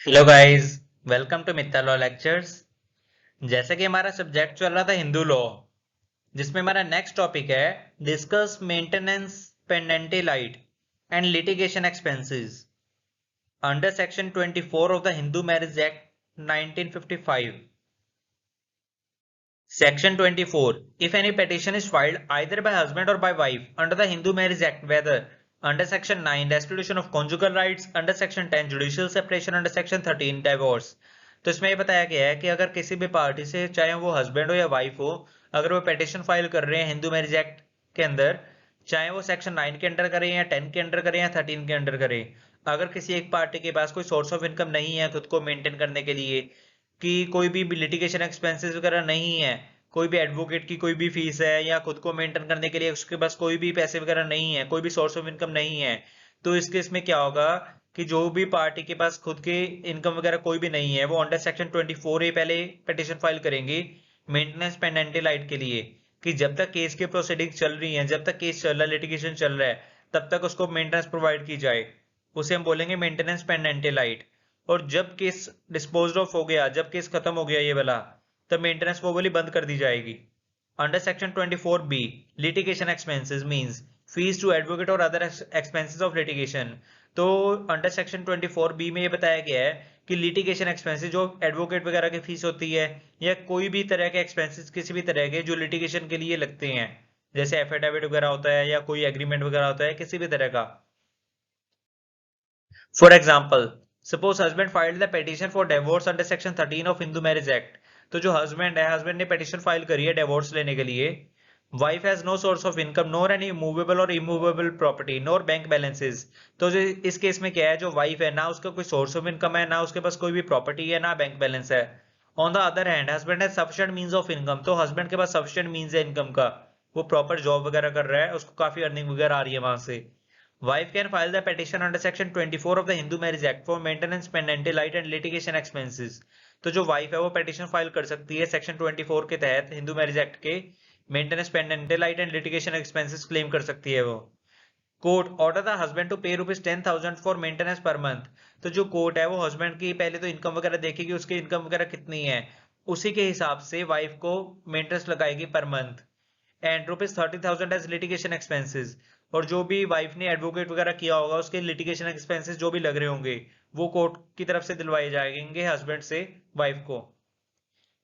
Hello guys, welcome to मित्ता law lectures. जैसे कि हमारा सब्जेक्ट चल रहा था हिंदू लॉ, जिसमें हमारा नेक्स्ट टॉपिक है discuss maintenance pendente lite and litigation expenses under section 24 of the Hindu marriage act 1955। Section 24. If any petition is filed either by husband or by wife under the Hindu Marriage Act, whether under Section 9 restitution of conjugal rights, under Section 10 judicial separation, under Section 13 divorce, तो इसमें ये बताया गया है कि अगर किसी भी पार्टी से, चाहे वो हस्बैंड हो या वाइफ हो, अगर वो पेटिशन फाइल कर रहे हैं हिंदू मैरिज एक्ट के अंदर, चाहे वो सेक्शन 9 के अंडर करें या 10 के अंडर करें या 13 के अंडर करें, अगर किसी एक पार्टी के पास कोई सोर्स ऑफ इनकम नहीं है खुद को मेंटेन करने के लिए, कि कोई भी लिटिगेशन एक्सपेंसेस वगैरह नहीं है, कोई भी एडवोकेट की कोई भी फीस है, या खुद को मेंटेन करने के लिए उसके पास कोई भी पैसे वगैरह नहीं है, कोई भी सोर्स ऑफ इनकम नहीं है, तो इस केस में क्या होगा कि जो भी पार्टी के पास खुद के इनकम वगैरह कोई भी नहीं है, वो अंडर सेक्शन 24 ए पहले पिटीशन फाइल करेंगे मेंटेनेंस पेंडेंटी लाइट के लिए, कि जब तक केस की प्रोसीडिंग चल रही है, जब तक केस चल रहा है, लिटिगेशन चल रहा है, तब तक उसको मेंटेनेंस प्रोवाइड की जाए। उसे हम बोलेंगे मेंटेनेंस पेंडेंटी लाइट। और जब केस डिस्पोज ऑफ हो गया, जब केस खत्म हो गया ये वाला, तब मेंटेनेंस वो वाली बंद कर दी जाएगी। Under section 24B, litigation expenses means fees to advocate और अदर एक्सपेंसेस ऑफ लिटिगेशन। तो अंडर सेक्शन 24B में ये बताया गया है कि लिटिगेशन एक्सपेंसेस जो एडवोकेट वगैरह की फीस होती है, या कोई भी तरह के एक्सपेंसेस किसी भी तरह के जो लिटिगेशन के लिए लगते हैं, जैसे एफिडेविट वगैरह होता है या कोई एग्रीमेंट वगैरह होता है किसी भी तरह का। For example, suppose husband filed the petition for divorce under section 13 of Hindu marriage act. तो जो हस्बैंड है, हस्बैंड ने पिटीशन फाइल करी है डिवोर्स लेने के लिए। Wife has no source of income nor any movable और immovable property nor bank balances. तो जो इस केस में क्या है, जो वाइफ है ना उसका कोई सोर्स ऑफ इनकम है, ना उसके पास कोई भी प्रॉपर्टी है, ना बैंक बैलेंस है। On the other hand husband has sufficient means of income. तो हस्बैंड के पास सफिशिएंट मींस है इनकम का, वो प्रॉपर जॉब वगैरह कर रहा है, उसको काफी अर्निंग वगैरह आ रही है वहां से। Wife can file the petition under section 24 of the Hindu Marriage Act for maintenance pendency light and litigation expenses। तो जो वाइफ है वो पेटिशन फाइल कर सकती है सेक्शन 24 के तहत हिंदू मैरिज एक्ट के, maintenance pendente lite and litigation expenses claim कर सकती है वो। Court order the husband to pay ₹10,000 for maintenance per month. तो जो कोर्ट है वो हस्बैंड की पहले तो इनकम वगैरह देखेगी, उसकी इनकम वगैरह कितनी है, उसी के हिसाब से वाइफ को मेंटेनेंस लगाएगी per month. And ₹30,000 as litigation expenses. और जो भी वाइफ ने एडवोकेट वगैरह किया होगा उसके लिटिगेशन एक्सपेंसेस जो भी लग रहे होंगे, वो कोर्ट की तरफ से दिलवाए जाएंगे हस्बैंड से वाइफ को।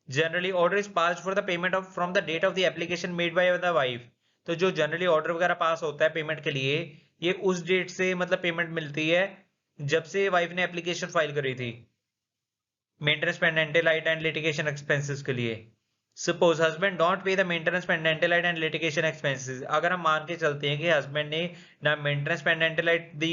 Generally order is pass for the payment of from the date of the application made by the wife. तो जो जनरली ऑर्डर वगैरह पास होता है पेमेंट के लिए, ये उस डेट से मतलब पेमेंट मिलती है जब से वाइफ ने एप्लीकेशन फाइल करी थी maintenance pendente lite and litigation expenses के लिए। Suppose husband don't pay the maintenance pendente lite and litigation expenses. अगर हम मान के चलते हैं कि हस्बैंड ने ना मेंटेनेंस पेंडेंटी लाइट दी,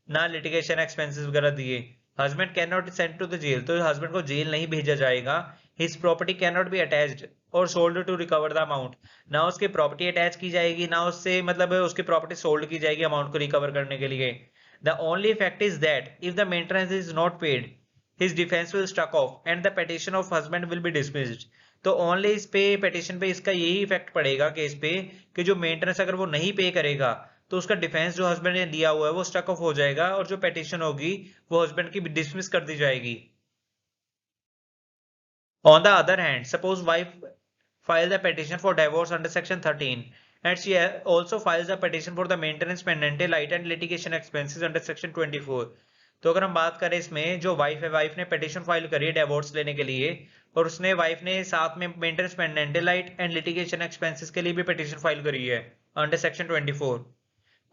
ना लिटिगेशन एक्सपेंसेस वगैरह दिए, husband can not send to the jail. तो हस्बैंड को जेल नहीं भेजा जाएगा। His property can not be attached और sold to recover the amount. ना उसकी प्रॉपर्टी अटैच की जाएगी, ना उससे मतलब उसकी प्रॉपर्टी सोल्ड की जाएगी अमाउंट को रिकवर करने के लिए। The only fact is that if the maintenance is not paid, his defense will struck off and the petition of husband will be dismissed। तो ओनली इस पे पिटिशन पे इसका यही इफेक्ट पड़ेगा केस पे, कि जो मेंटेनेंस अगर वो नहीं पे करेगा तो उसका डिफेंस जो हस्बैंड ने दिया हुआ है वो स्टक ऑफ हो जाएगा, और जो पिटिशन होगी वो हस्बैंड की डिसमिस कर दी जाएगी। On the other hand suppose wife file the petition for divorce under section 13 and she also files a petition for the maintenance pendency light and litigation expenses under section 24। तो अगर हम बात करें इसमें, जो वाइफ है, वाइफ ने petition file करी है डिवोर्स लेने के लिए, और उसने वाइफ ने साथ में maintenance pendente lite and litigation expenses के लिए भी पिटिशन फाइल करी है under section 24।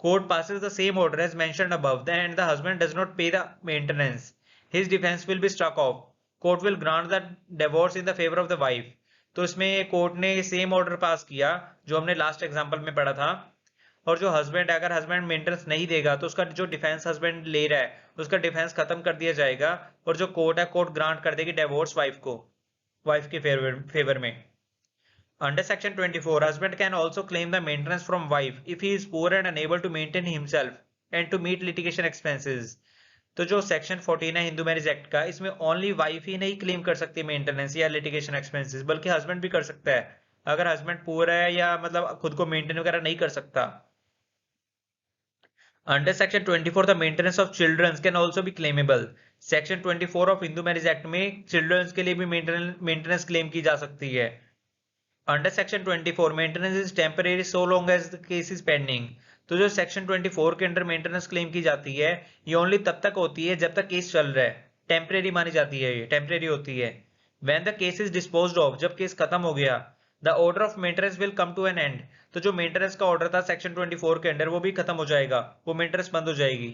Court passes the same order as mentioned above and the husband does not pay the maintenance, his defense will be struck off। Court will grant the divorce in the favor of the wife। तो इसमें court ने same order pass किया जो हमने last example में पढ़ा था। और जो हस्बैंड, अगर हस्बैंड मेंटेनेंस नहीं देगा तो उसका जो डिफेंस हस्बैंड ले रहा है उसका डिफेंस खत्म कर दिया जाएगा, और जो कोर्ट है कोर्ट ग्रांट कर देगी डिवोर्स वाइफ को, वाइफ के फेवर में। Under section 24, husband can also claim the maintenance from wife if he is poor and unable to maintain himself and to meet litigation expenses। तो जो section 14 है Hindu marriage act का, इसमें only wife ही नहीं claim कर सकती maintenance या litigation expenses, बल्कि हस्बैंड भी कर सकता है अगर हस्बैंड पुअर है या मतलब खुद को मेंटेन वगैरह नहीं कर सकता। Under section 24 the maintenance of childrens can also be claimable. Section 24 of Hindu marriage act में चिल्ड्रंस के लिए भी मेंटेनेंस क्लेम की जा सकती है। Under section 24 maintenance is temporary so long as the case is pending. तो जो सेक्शन 24 के अंडर मेंटेनेंस क्लेम की जाती है ये ओनली तब तक होती है जब तक केस चल रहा है, टेम्परेरी मानी जाती है, ये टेम्परेरी होती है। When the case is disposed of, जब केस खत्म हो गया, the order of maintenance will come to an end. तो जो मेंटेनेंस का ऑर्डर था सेक्शन 24 के अंडर वो भी खत्म हो जाएगा, वो मेंटेनेंस बंद हो जाएगी।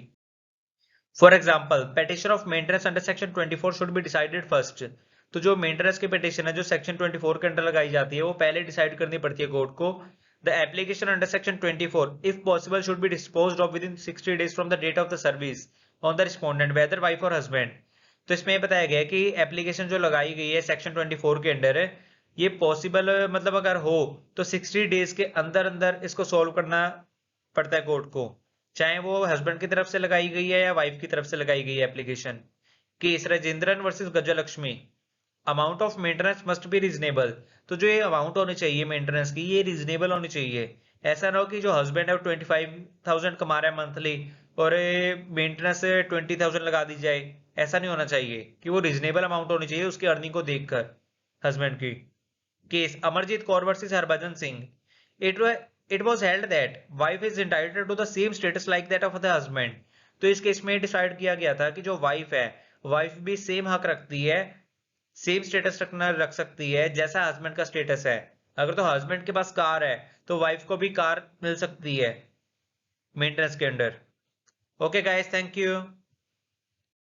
For example petition of maintenance under section 24 should be decided first. तो जो मेंटेनेंस की पिटिशन है जो सेक्शन 24 के अंडर लगाई जाती है वो पहले डिसाइड करनी पड़ती है कोर्ट को। The application under section 24 if possible should be disposed of within 60 days from the date of the service on the respondent whether wife और हस्बैंड। तो इसमें बताया गया है कि एप्लीकेशन जो लगाई गई है सेक्शन 24 के अंडर है ये पॉसिबल मतलब अगर हो तो 60 days के अंदर अंदर इसको सॉल्व करना पड़ता है कोर्ट को, चाहे वो हस्बैंड की तरफ से लगाई गई है या वाइफ की तरफ से लगाई गई है application. Case Rajendran versus Gajalakshmi. Amount of maintenance must be reasonable. तो जो ये अमाउंट होनी चाहिए मेंटेनेंस की ये रीजनेबल होनी चाहिए। ऐसा ना हो कि जो हस्बैंड है वो 25,000 कमा रहा है मंथली और मेंटेनेंस 20,000 लगा दी जाए, ऐसा नहीं होना चाहिए कि वो रीजनेबल अमाउंट होनी चाहिए उसकी अर्निंग को देखकर हस्बैंड की। Case Amarjeet Kaur versus Harbhajan Singh. It was held that wife is entitled to the same status like that of the husband। तो इस केस में डिसाइड किया गया था कि जो वाइफ है वाइफ भी सेम हक रखती है, सेम स्टेटस रख सकती है जैसा हस्बैंड का स्टेटस है। अगर तो हस्बैंड के पास कार है तो वाइफ को भी कार मिल सकती है मेंटेनेंस के under. Okay guys, thank you.